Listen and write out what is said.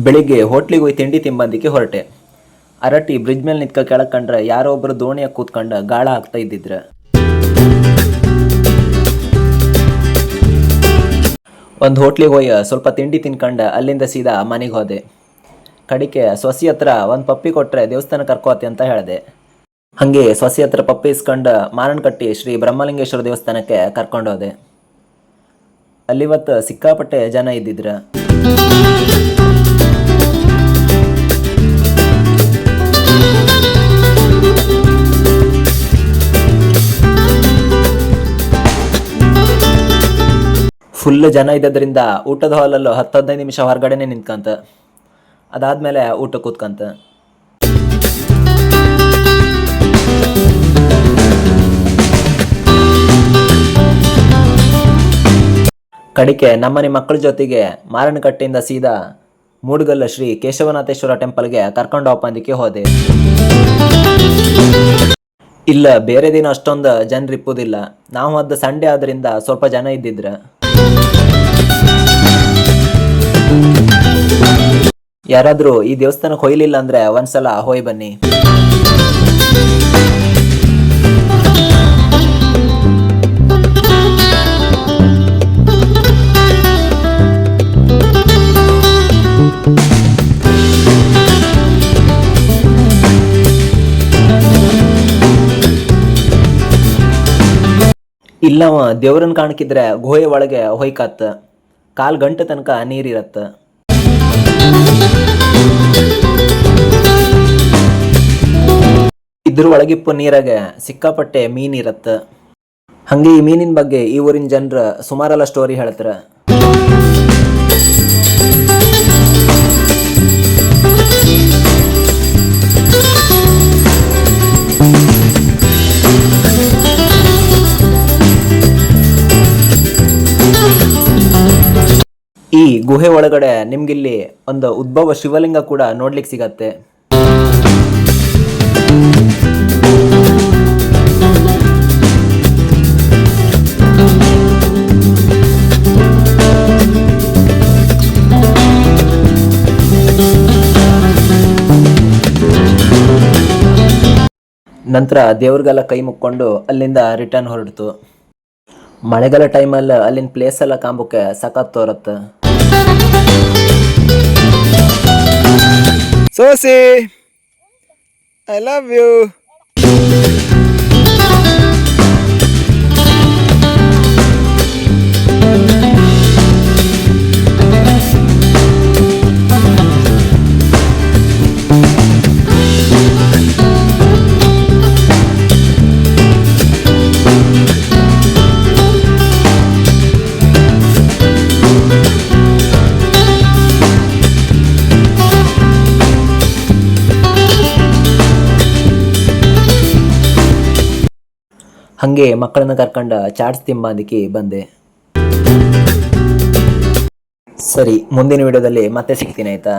ಬೆಳಿಗ್ಗೆ ಹೋಟ್ಲಿಗೆ ಹೋಗಿ ತಿಂಡಿ ತಿಂಬಂದಿಕ್ಕೆ ಹೊರಟೆ. ಅರಟಿ ಬ್ರಿಡ್ಜ್ ಮೇಲೆ ನಿಂತ್ಕ ಕೆಳಗೆ ಕಂಡ್ರೆ ಯಾರೋ ಒಬ್ರು ದೋಣಿಯಾಗ ಕೂತ್ಕೊಂಡು ಗಾಳ ಹಾಕ್ತಾ ಇದ್ದಿದ್ರ. ಒಂದು ಹೋಟ್ಲಿಗೆ ಹೋಗಿ ಸ್ವಲ್ಪ ತಿಂಡಿ ತಿನ್ಕೊಂಡು ಅಲ್ಲಿಂದ ಸೀದಾ ಮನೆಗೆ ಹೋದೆ. ಕಡಿಕೆ ಸೊಸಿ ಹತ್ರ ಒಂದು ಪಪ್ಪಿ ಕೊಟ್ಟರೆ ದೇವಸ್ಥಾನ ಕರ್ಕೋತಿ ಅಂತ ಹೇಳಿದೆ. ಹಾಗೆ ಸೊಸಿ ಹತ್ರ ಪಪ್ಪಿ ಇಸ್ಕೊಂಡು ಮಾರನಕಟ್ಟಿ ಶ್ರೀ ಬ್ರಹ್ಮಲಿಂಗೇಶ್ವರ ದೇವಸ್ಥಾನಕ್ಕೆ ಕರ್ಕೊಂಡು ಹೋದೆ. ಅಲ್ಲಿವತ್ತು ಸಿಕ್ಕಾಪಟ್ಟೆ ಜನ ಇದ್ದಿದ್ರ. ಫುಲ್ ಜನ ಇದ್ದದ್ರಿಂದ ಊಟದ ಹಾಲಲ್ಲೂ 10-15 ನಿಮಿಷ ಹೊರಗಡೆನೆ ನಿಂತ್ಕಂತ, ಅದಾದ್ಮೇಲೆ ಊಟ ಕೂತ್ಕಂತ. ಕಡಿಕೆ ನಮ್ಮನೆ ಮಕ್ಕಳ ಜೊತೆಗೆ ಮಾರನಕಟ್ಟೆಯಿಂದ ಸೀದಾ ಮೂಡಗಲ್ಲ ಶ್ರೀ ಕೇಶವನಾಥೇಶ್ವರ ಟೆಂಪಲ್ಗೆ ಕರ್ಕೊಂಡು ಹೋಗ್ಬಂದಿಕ್ಕೆ ಹೋದೆ. ಇಲ್ಲ, ಬೇರೆ ದಿನ ಅಷ್ಟೊಂದು ಜನರು ಇಪ್ಪುದಿಲ್ಲ. ನಾವು ಅದು ಸಂಡೇ ಆದ್ರಿಂದ ಸ್ವಲ್ಪ ಜನ ಇದ್ದಿದ್ರ. ಯಾರಾದ್ರೂ ಈ ದೇವಸ್ಥಾನಕ್ಕೆ ಹೋಯ್ಲಿಲ್ಲ ಅಂದ್ರೆ ಒಂದ್ಸಲ ಹೋಯ್ ಬನ್ನಿ. ಇಲ್ಲವ ದೇವ್ರನ್ನ ಕಾಣಕಿದ್ರೆ ಗುಹೆ ಒಳಗೆ ಹೊಯ್ಕತ್ತ, ಕಾಲ್ ಗಂಟೆ ತನಕ ನೀರಿರತ್ತ. ಇದ್ರ ಒಳಗಿಪ್ಪು ನೀರಾಗ ಸಿಕ್ಕಾಪಟ್ಟೆ ಮೀನಿರತ್ತ. ಹಂಗೆ ಈ ಮೀನಿನ ಬಗ್ಗೆ ಈ ಊರಿನ ಜನರ ಸುಮಾರೆಲ್ಲ ಸ್ಟೋರಿ ಹೇಳ್ತಾರ. ಈ ಗುಹೆ ಒಳಗಡೆ ನಿಮ್ಗಿಲ್ಲಿ ಒಂದು ಉದ್ಭವ ಶಿವಲಿಂಗ ಕೂಡ ನೋಡ್ಲಿಕ್ಕೆ ಸಿಗತ್ತೆ. ನಂತರ ದೇವ್ರಿಗೆಲ್ಲ ಕೈ ಮುಕ್ಕೊಂಡು ಅಲ್ಲಿಂದ ರಿಟರ್ನ್ ಹೊರಡ್ತು. ಮಳೆಗಾಲ ಟೈಮಲ್ಲಿ ಅಲ್ಲಿನ ಪ್ಲೇಸ್ ಎಲ್ಲ ಕಾಂಬಕ್ಕೆ ಸಖತ್ ತೋರತ್ತೆ. ಸೋಸಿ, ಐ ಲವ್ ಯು. ಹಂಗೆ ಮಕ್ಕಳನ್ನ ಕರ್ಕೊಂಡು ಚಾಟ್ಸ್ ತಿಂಬಂದಿಕ್ಕೆ ಬಂದೆ. ಸರಿ, ಮುಂದಿನ ವಿಡಿಯೋದಲ್ಲಿ ಮತ್ತೆ ಸಿಗ್ತೀನಿ ಆಯ್ತಾ.